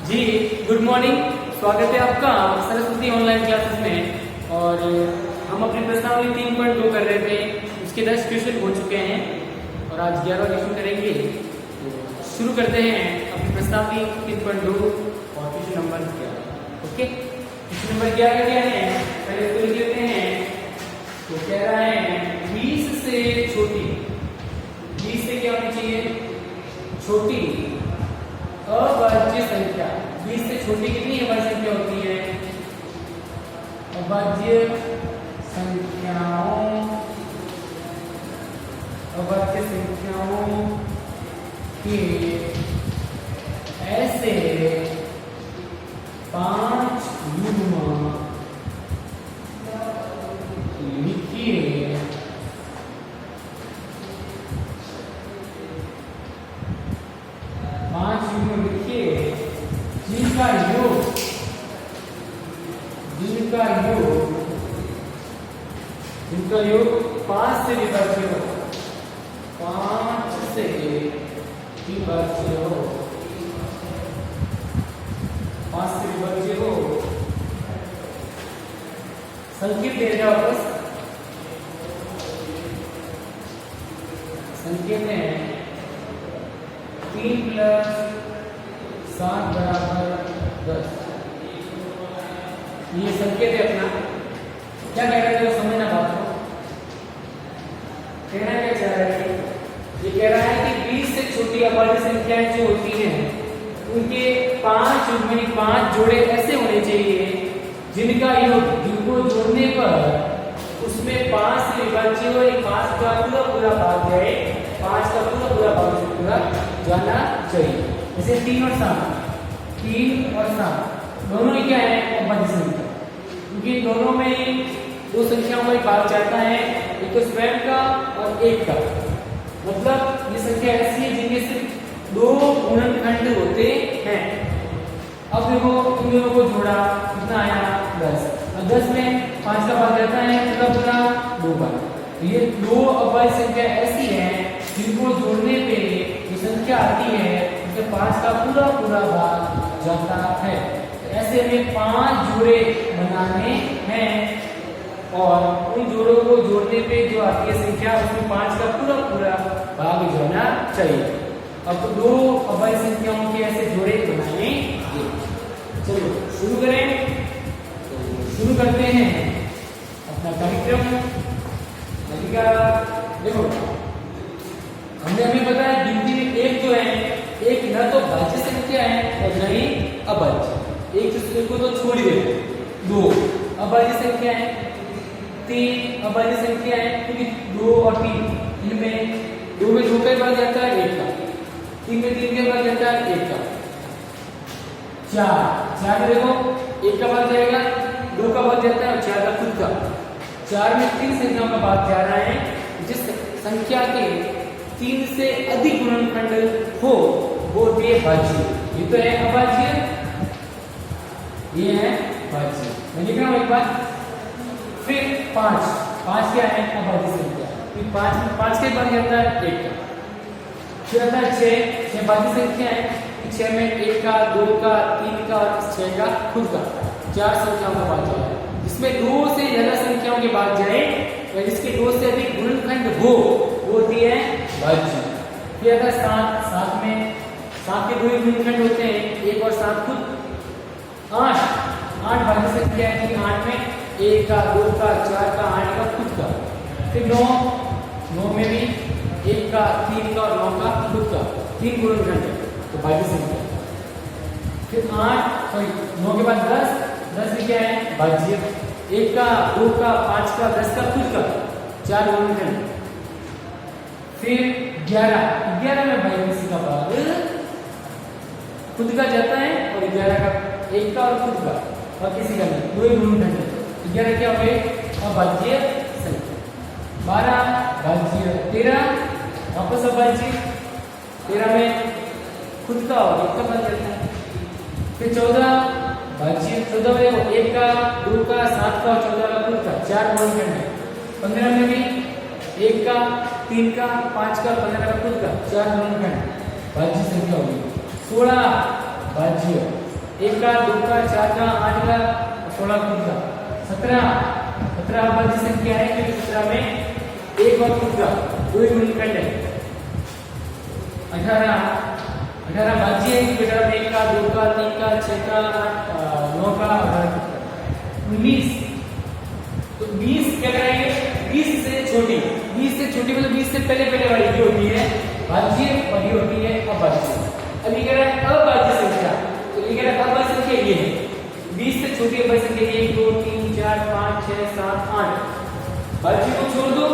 जी good morning. स्वागत है आपका सरस्वती ऑनलाइन क्लासेस में। और हम अपनी प्रश्नावली 3.2 कर रहे थे, उसके 10 क्वेश्चन हो चुके हैं और आज 11वां क्वेश्चन करेंगे। तो शुरू करते हैं अपनी प्रश्नावली 3.2 और question number 11। Okay, question number 11 क्या है, पहले इसको लिख लेते हैं। तो कह रहा है 20 से छोटी, 20 से क्या होनी चाहिए, छोटी अभाज्य संख्या। 20 से छोटी कितनी अभाज्य संख्या होती है, अभाज्य संख्याओं, अभाज्य संख्याओं के ऐसे 5 युग्म लिखिए जिनका योग 5 से विभाज्य हो, 5 से विभाज्य हो, 5 से विभाज्य हो। संकेत दे जाओ बस, संकेत है 3 + 7 = 10। ये संकेत है अपना। क्या कह रहे थे, समझना बात को। कहना क्या चाह रहा है, ये कह रहा है कि 20 से छोटी अभाज्य संख्याएं जो होती हैं उनके 5 युग्म 5 जोड़े ऐसे होने चाहिए जिनका योग, जिनको जोड़ने पर उसमें 5 से विभाज्य हो, 5 का पूरा भाग जाए, 5 का पूरा भाग पूरा जाना चाहिए। जैसे 3 और 7 दोनों ही क्या है, अभाज्य संख्या, क्योंकि दोनों में दो संख्याओं में भाग जाता है, एक तो स्वयं का और एक का। मतलब ये संख्या ऐसी है जिनके सिर्फ 2 गुणनखंड होते हैं। अब देखो इन दोनों को जोड़ा, कितना आया 10, और 10 में 5 का भाग जाता है, पूरा 2 बार। तो ये 2 अभाज्य संख्या ऐसी है जिनको जोड़ने पे जो संख्या आती है उससे 5 का पूरा भाग जाता है। तो ऐसे में 5 जोड़े बनाने हैं और उन जोड़ों को जोड़ने पे जो आती है संख्या उसमें 5 का पूरा भाग जाना चाहिए। अब 2 अभाज्य संख्याओं के ऐसे जोड़े बनाएंगे। चलो शुरू करें। तो शुरू करते हैं अपना कार्यक्रम। देखो हमें पता है गिनती में एक जो है, एक न तो भाज्य संख्या है और न ही अभाज्य। एक दूसरे को तो छोड़ ही दे, 2 अभाज्य संख्या है, 3 अभाज्य संख्या है, क्योंकि 2 और 3 इनमें 2 में 2 का भाग जाता है 1 का, 3 में 3 का भाग जाता है 1 का, 4 में देखो 1 का भाग जाएगा, 2 का भाग जाता है और 4 का खुद का। 4 में 3 संख्याओं का भाग जा रहा है। जिस संख्या के 3 से अधिक गुणनखंड हो वो होती है भाज्य। ये तो है अभाज्य, ये है भाज्य। मैं लिख रहा हूं एक बार। फिर 5 क्या है, अभाज्य संख्या। फिर 5 में 5 के भाग जाता है 1 का। फिर आता है 6 भाज्य संख्या है। 6 में 1 का, 2 का, 3 का और 6 का खुद का। 4 संख्याओं का भाग जाए, जिसमें 2 से ज्यादा संख्याओं के भाग जाए या जिसके 2 से अधिक गुणनखंड हो वो होती है भाज्य। फिर आता है 7 में 7 के 2 गुणनखंड होते हैं, 1 और 7 खुद। 8 भाज्य संख्या है कि 8 में 1 का, 2 का, 4 का, 8 का खुद का। फिर 9 में भी 1 का, 3 का और 9 का खुद का, 3 गुणनखंड है तो भाज्य संख्या। फिर 9 के बाद 10 में क्या है, भाज्य। 1 का, 2 का, 5 का, 10 का खुद का, 4 गुणनखंड। फिर 11 में भाई किसी का भाग खुद का जाता है और 11 का 1 का और खुद का और किसी का नहीं, 2 गुणनखंड है। 11 क्या हो गए, अभाज्य संख्या। 12 भाज्य, 13 वापस अभाज्य। 13 में खुद का और 1 का भाग जाता है। फिर 14 भाज्य, 14 में 1 का, 2 का, 7 का और 14 का खुद का, 4 गुणनखंड है। 15 में भी 1 का, 3 का, 5 का, 15 का खुद का, 4 गुणनखंड भाज्य संख्या होगी। 16 भाज्य, 1 का 2 का 4 का 8 का 16 का 17 अभाज्य संख्या है क्योंकि 17 में एक और खुद का 2 यूनिट है। 18 भाज्य है क्योंकि 18 में 1 का 2 का 3 का 6 का 9 का 19। तो 20 क्या करेंगे 20 से छोटी मतलब 20 से पहले वाली जो होती है भाज्य और ये होती है अभाज्य। अब ये कह रहा है अभाज्य संख्या, तो ये कह रहा है अभाज्य संख्या ये है 20 से छोटी अभाज्य संख्या 1 2 3 4 5 6 7 8। भाज्य को छोड़ दो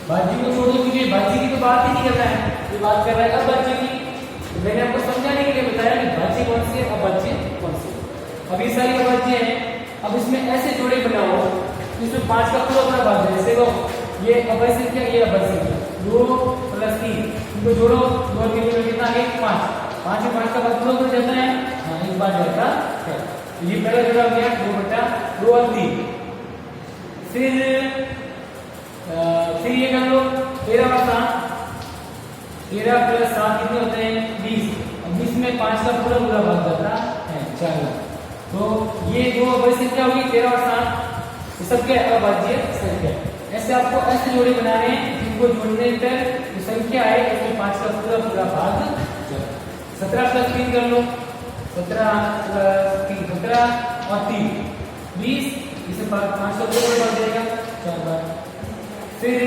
क्योंकि भाज्य की तो बात ही नहीं कर रहा है, ये बात कर रहा है अभाज्य की। तो मैंने आपको समझाने के लिए बताया कि भाज्य कौन सी है अभाज्य कौन सी। अब ये सारी अभाज्य है, अब इसमें ऐसे जोड़े बनाओ इसमें 5 का पूरा भाग है। जैसे ये अभाज्य संख्या ये अभाज्य संख्या 2 + 3 इनको जोड़ो 2 और 3 में कितना 1 5 5 में 5 का भाग पूरा हो जाता है। हाँ एक बार जाता है। ये पहला जोड़ा हो गया 2/2 और 3। फिर ये कर लो 13 और 7 13 + 7 कितने होते हैं 20। अब 20 में 5 का पूरा भाग जाता है 4। तो ये दो अभाज्य संख्या होगी 13 और 7 ये सब क्या अभाज्य संख्या। ऐसे आपको ऐसे जोड़े बनाने हैं जिनको जोड़ने पर जो संख्या है उसमें 5 का पूरा भाग 17 + 3 कर लो 17 + 3 17 और 3 20 इसे 5 का पूरा भाग जाएगा 4 बार। फिर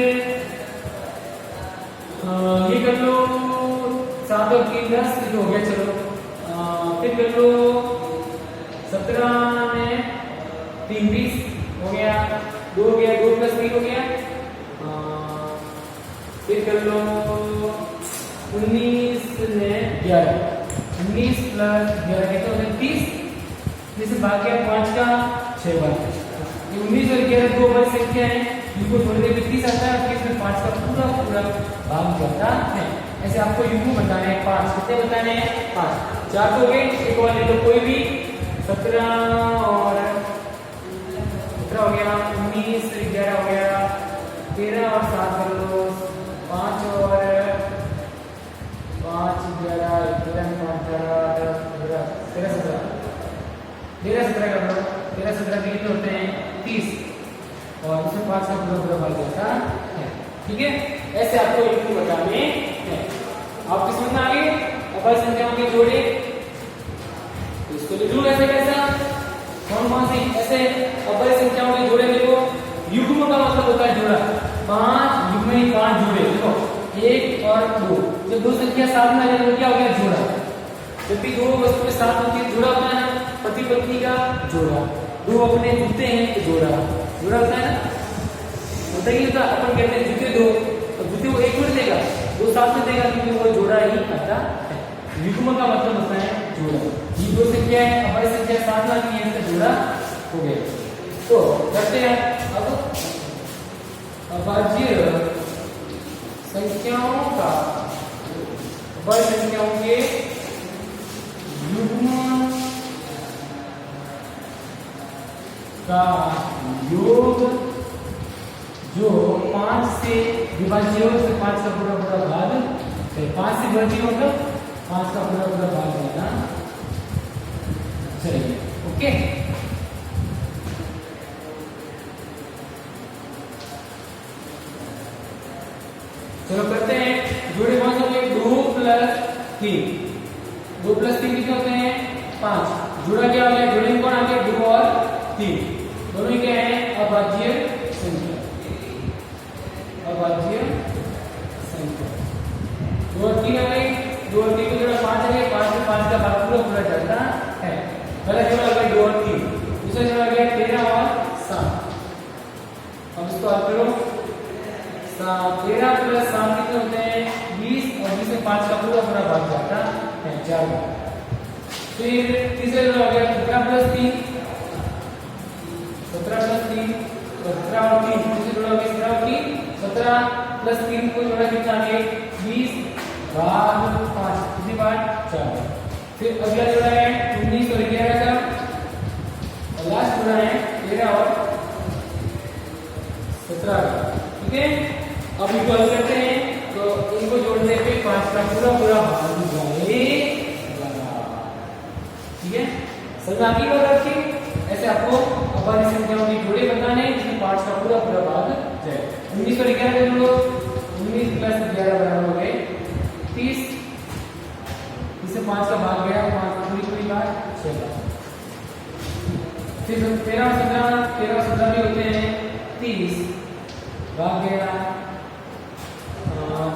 ये कर लो 7 और 3 10 ये हो गया। चलो फिर कर लो 17 में 3 20 हो गया 2 हो गया 2 + 3 हो गया। फिर कर लो 19 में 11 19 + 11 कितने होते हैं 30। जैसे भाग गया 5 का 6 बार। ये 19 और 11 दो अभाज्य संख्या है इनको जोड़ने पे 30 आता है और इसमें 5 का पूरा भाग जाता है। ऐसे आपको युग्म बताने हैं 5 कितने बताने हैं 5 4 तो गए। एक और ले लो कोई भी 17 और 17 हो गया 19 11 हो गया 13 और 7 कर लो 5 और 5 11 13 कर लो 13 17 कितने होते हैं 30 और इसमें 5 का पूरा भाग जाता है। ठीक है ऐसे आपको युग्म बताने हैं। आपकी समझ में आ गई अभाज्य संख्याओं के जोड़े। तो इसको लिख लो ऐसे कैसा कौन सी ऐसे अभाज्य संख्याओं के जोड़े लिखो। युग्म का मतलब होता है जोड़ा 5 युग्म में 5 जोड़े देखो 1 और 2। जब दो संख्या साथ में आ जाए तो क्या हो गया जोड़ा। जब भी दो वस्तु के साथ होती है जोड़ा होता है ना पति पत्नी का जोड़ा। दो अपने जुड़ते हैं तो जोड़ा होता है ना होता ही होता। अपन कहते हैं जुटे दो तो जुटे वो एक जोड़ देगा दो साथ में देगा क्योंकि वो जोड़ा ही आता है। युग्म का मतलब होता है जोड़ा। ये दो संख्या है अभाज्य संख्या साथ में आती है इसका जोड़ा हो गया। तो करते हैं अब अभाज्य संख्याओं का अभाज्य संख्याओं के युग्म का योग जो 5 से विभाज्य हो उससे 5 का पूरा भाग 5 से विभाज्य होगा 5 का पूरा भाग देना चाहिए। ओके चलो करते हैं जोड़े कौन से होंगे 2 + 3 2 + 3 कितने होते हैं 5। जोड़ा क्या हो गया जोड़े कौन आ गया 2 और 3 दोनों क्या है अभाज्य संख्या। अभाज्य संख्या 2 और 3 आ गई 2 और 3 को जोड़ा 5 आ गया 5 में 5 का भाग पूरा जाता है। पहला जोड़ा आ गया 2 और 3 दूसरा जोड़ा आ गया 13 और 7। अब इसको आप करो 13 + 7 कितने होते हैं 20 और 20 में 5 का पूरा भाग जाता है 4 बार। फिर तीसरा जोड़ा आ गया 17 + 3 17 + 3 17 और 3 तीसरा जोड़ा आ गया 17 + 3 को जोड़ा कितना आ गया 20 भाग 5 कितनी बार 4। फिर अगला जोड़ा है 19 और 11 का और लास्ट जोड़ा है 13 और 17 का। ठीक है अब इनको हल करते हैं तो इनको जोड़ने पे 5 का पूरा भाग जाएगा। बाकी बात रखिए ऐसे आपको अभाज्य संख्याओं की जोड़े बताने जिसमें पार्ट्स का पूरा पूरा भाग जाए। 19 और 11 कर लो, 19 प्लस 11 बराबर हो गए 30। इससे 5 का भाग गया, 5 का पूरी बात 6 का। फिर 13 और 17 भी होते हैं 30 भाग गया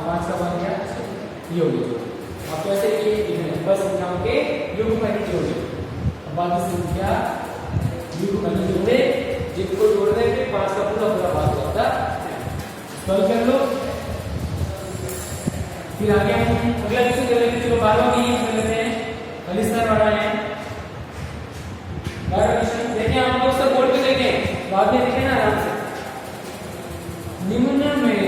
5 का भाग गया 6। ये हो गया। आप कैसे ये बस संख्याओं के युग्म की जोड़े, बाकी संख्या युग्म की जोड़े जिनको जोड़ने पे 5 का पूरा पूरा भाग होता है। सॉल्व कर लो। फिर आगे हम अगला क्वेश्चन कर लेते हैं। चलो 12वां भी कर लेते हैं, अलिस्तान वाला है 12वां क्वेश्चन। देखिए आप लोग सब बोर्ड पे देखें, बाद में देखें ना आराम से। निम्न में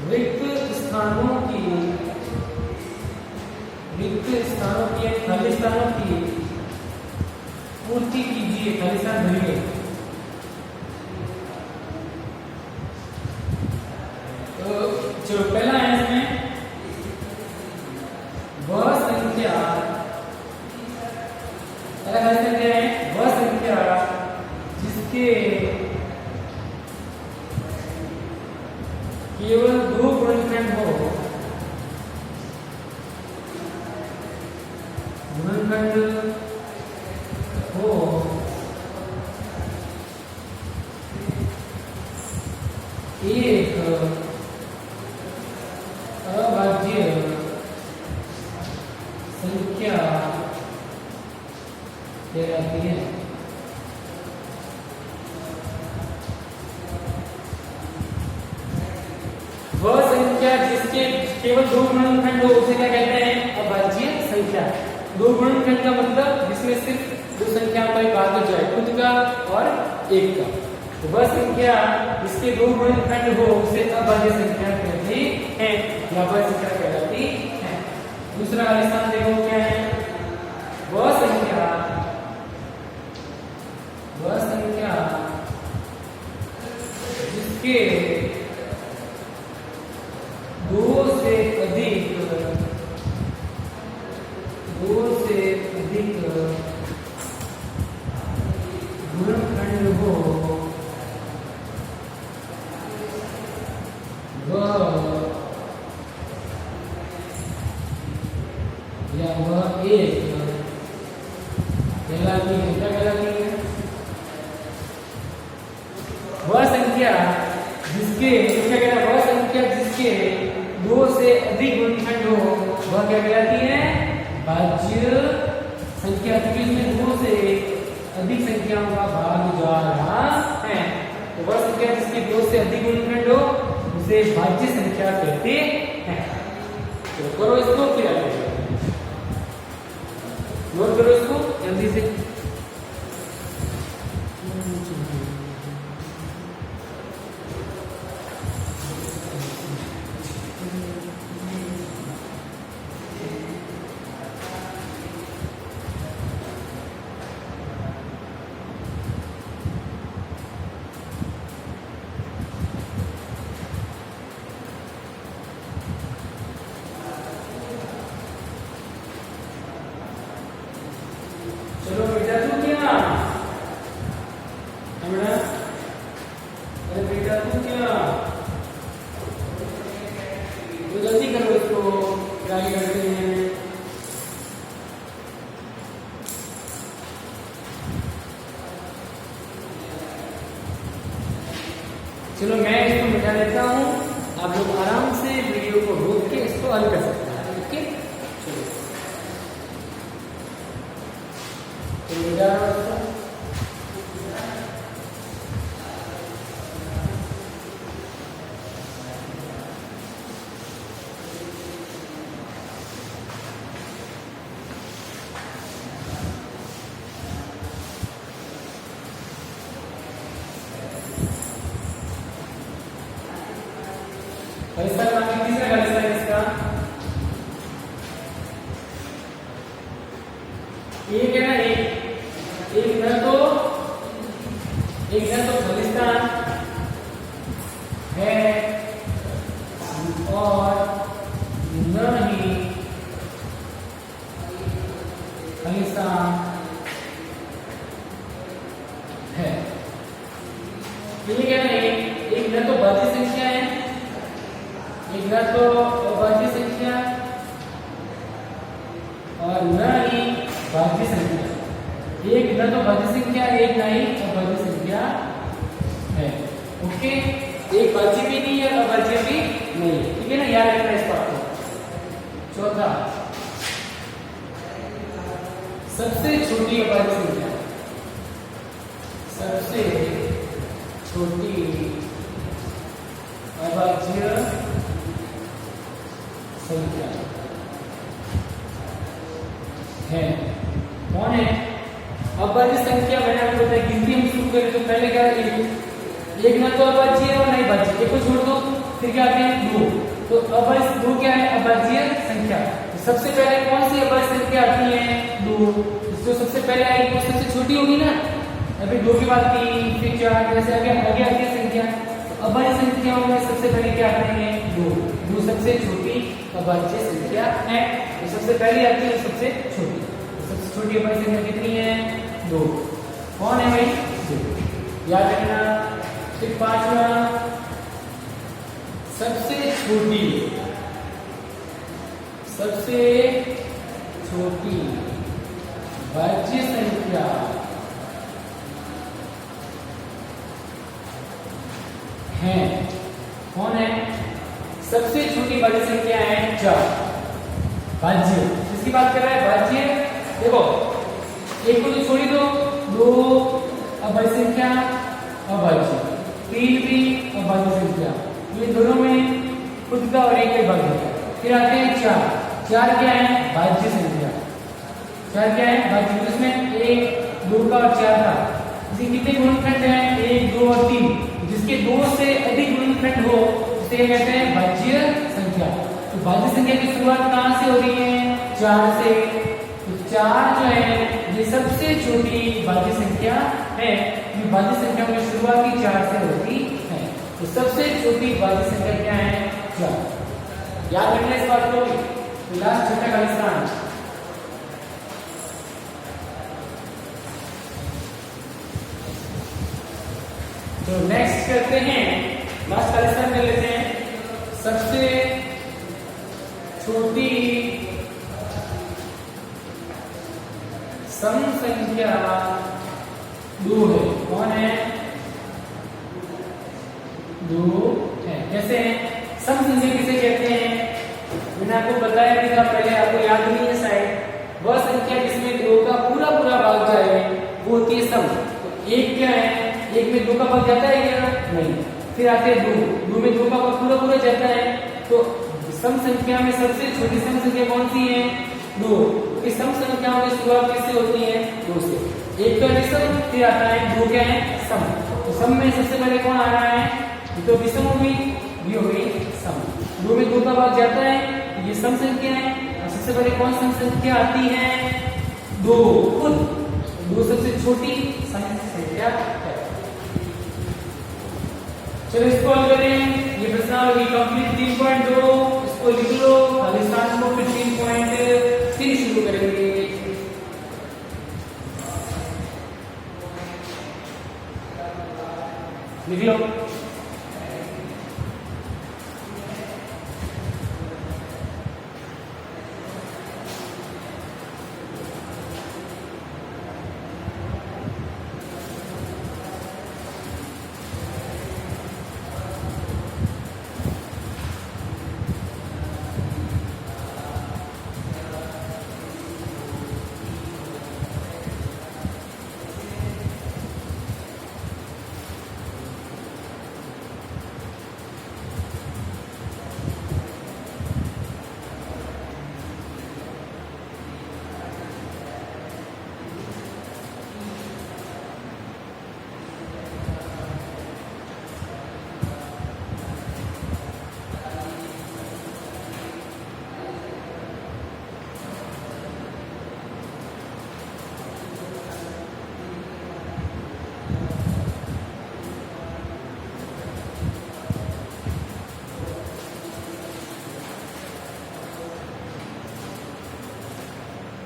रिक्त स्थानों की खाली स्थानों की पूर्ति कीजिए। खाली स्थान भरिए। तो जो पहला है इसमें वह संख्या, वह संख्या जिसके केवल 2 गुणनखंड हो, एक अभाज्य संख्या कहलाती है। वह संख्या जिसके केवल 2 गुणनखंड हो उसे क्या कहते हैं? अभाज्य संख्या। 2 गुणनखंड का मतलब जिसमें सिर्फ 2 संख्याओं का भाग हो जाए, खुद का और एक का। तो वह संख्या जिसके 2 गुणनखंड हो उसे अभाज्य संख्या कहती है, या अभाज्य संख्या कहलाती है। दूसरा वाला स्थान देखो क्या है? वह संख्या जिसके 2 से अधिक गुणनखंड हो वह एक कहलाती है। क्या कहलाती है? वह संख्या जिसके 2 से अधिक गुणनखंड हो वह क्या कहलाती है? भाज्य संख्या। क्योंकि इसमें 2 से अधिक संख्याओं का भाग जा रहा है, तो वह संख्या जिसके 2 से अधिक गुणनखंड हो उसे भाज्य संख्या कहते हैं। तो करो इसको, फिर आगे नोट करो इसको जल्दी से। चलो बेटा तू क्या? अरे बेटा तू क्या? तो जल्दी करो इसको, क्या करते हैं? चलो मैं इसको मिटा देता हूँ, आप लोग आराम से वीडियो को रोक के इसको हल कर सकते हैं। ओके, तीसरा खालिस्तान इसका एक है ना, एक न तो खालिस्तान है और न ही हमेशा है। ये क्या है, एक न तो भाज्य संख्या है, एक न तो अभाज्य संख्या और न ही भाज्य संख्या। एक न तो भाज्य संख्या, एक न ही अभाज्य संख्या है। ओके, एक भाज्य भी नहीं है, अभाज्य भी नहीं है। ठीक है ना, याद रखना इस बात को। चौथा, सबसे छोटी अभाज्य संख्या, सबसे छोटी अभाज्य संख्या है। कौन है? अभाज्य संख्या मैंने आपको बताया, गिनती हम शुरू करें तो पहले क्या है, एक ना तो अभाज्य है और नहीं भाज्य, एक को छोड़ दो, फिर क्या आते हैं दो। तो अभाज्य दो क्या है? अभाज्य संख्या। तो सबसे पहले कौन सी अभाज्य संख्या आती है? दो। जो सबसे पहले आएगी वो सबसे छोटी होगी ना, अभी दो के बाद तीन, फिर चार, जैसे आगे आगे आती है संख्या। तो अभाज्य संख्याओं में सबसे पहले क्या आते हैं? दो। दो सबसे छोटी अभाज्य संख्या है। तो सबसे पहले आती है सबसे छोटी। तो सबसे छोटी अभाज्य संख्या कितनी है? दो। कौन है भाई? दो। याद रखना। फिर पांचवा, सबसे छोटी भाज्य संख्या है। कौन है? सबसे छोटी भाज्य संख्या है 4। भाज्य किसकी बात कर रहा है? भाज्य। देखो, एक को तो छोड़ी दो, दो अभाज्य संख्या अभाज्य, तीन भी अभाज्य संख्या, ये दोनों में खुद का और एक भाज्य। फिर आते हैं चार। चार क्या है? भाज्य संख्या। चार क्या है? भाज्य। इसमें एक, दो का और चार का, इसके कितने गुणनखंड हैं? एक, दो और तीन। जिसके दो से अधिक गुणनखंड हो उसे कहते हैं भाज्य संख्या। तो भाज्य संख्या की शुरुआत कहाँ से हो रही है? चार से। तो चार जो है ये सबसे छोटी भाज्य संख्या है। ये भाज्य संख्या की शुरुआत ही चार से होती है। तो सबसे छोटी भाज्य संख्या क्या है? चार। याद रखना इस बात को। तो लास्ट छठा खाली स्थान। तो नेक्स्ट करते हैं, लास्ट खाली स्थान कर लेते हैं। सबसे छोटी सम संख्या दो है। कौन है? दो है। कैसे है? सम संख्या किसे कहते हैं? मैंने आपको बताया भी था पहले, आपको याद नहीं है शायद। वह संख्या जिसमें दो का पूरा पूरा भाग जाए वो होती है सम। तो एक क्या है? एक में दो का भाग जाता है क्या? नहीं। फिर आते हैं दो, दो में दो का भाग पूरा पूरा जाता है। तो सम संख्या में सबसे छोटी सम संख्या कौन सी है? दो। इस सम संख्याओं की शुरुआत किससे होती है? दो से। एक तो विषम, फिर आता है दो क्या है? सम। तो सम में सबसे पहले कौन आ रहा है? ये तो विषम हो गई, ये हो गई सम। दो में दो का भाग जाता है, ये सम संख्या है। और सबसे पहले कौन सम संख्या आती है? दो खुद। दो सबसे छोटी सम संख्या है। चलो इसको हल करें। ये प्रश्नावली कंप्लीट 3.2 इसको लिख लो। खाली स्थान को फिर 3.3 शुरू करेंगे। लिख लो।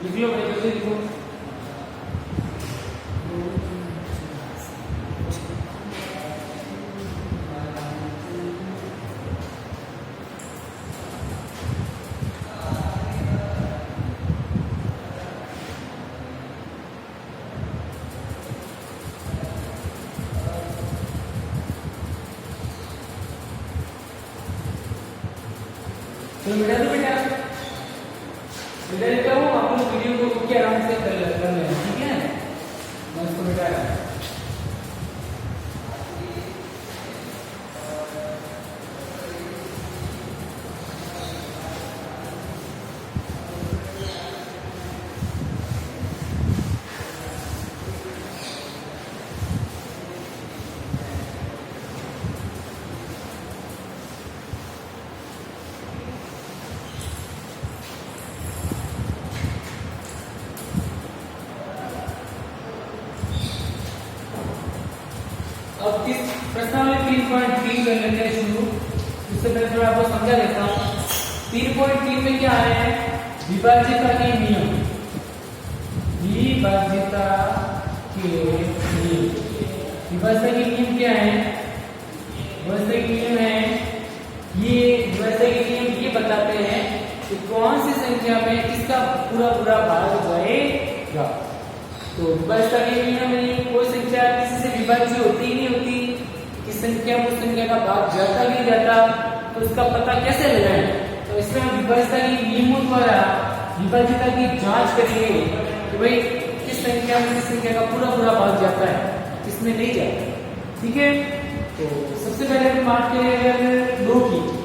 लिख लो, जल्दी लिखो। मिटा दो बेटा, मिटा देता हूँ। आप लोग वीडियो को रुक के आराम से कर लेना, ठीक है। मैं इसको मिटा रहा हूँ। अब इस प्रश्नावली 3.3 कर लेते हैं शुरू। इससे पहले थोड़ा आपको समझा देता हूँ। 3.3 में क्या है, विभाज्यता के नियम। विभाज्यता के नियम, विभाज्यता के नियम क्या है? विभाज्यता के नियम है विभाज्यता के नियम ये बताते हैं कि कौन सी संख्या में किसका पूरा पूरा भाग जाएगा। तो विभाज्यता के नियम में कोई संख्या किसी से विभाज्य होती ही नहीं होती, किस संख्या में उस संख्या का भाग जाता नहीं जाता, तो उसका पता कैसे लगाएं? तो इसमें हम विभाज्यता के नियमों द्वारा विभाज्यता की जांच करेंगे कि भाई किस संख्या में किस संख्या का पूरा पूरा भाग जाता है, किसमें नहीं जाता। ठीक है, तो सबसे पहले हम बात करेंगे 2 की।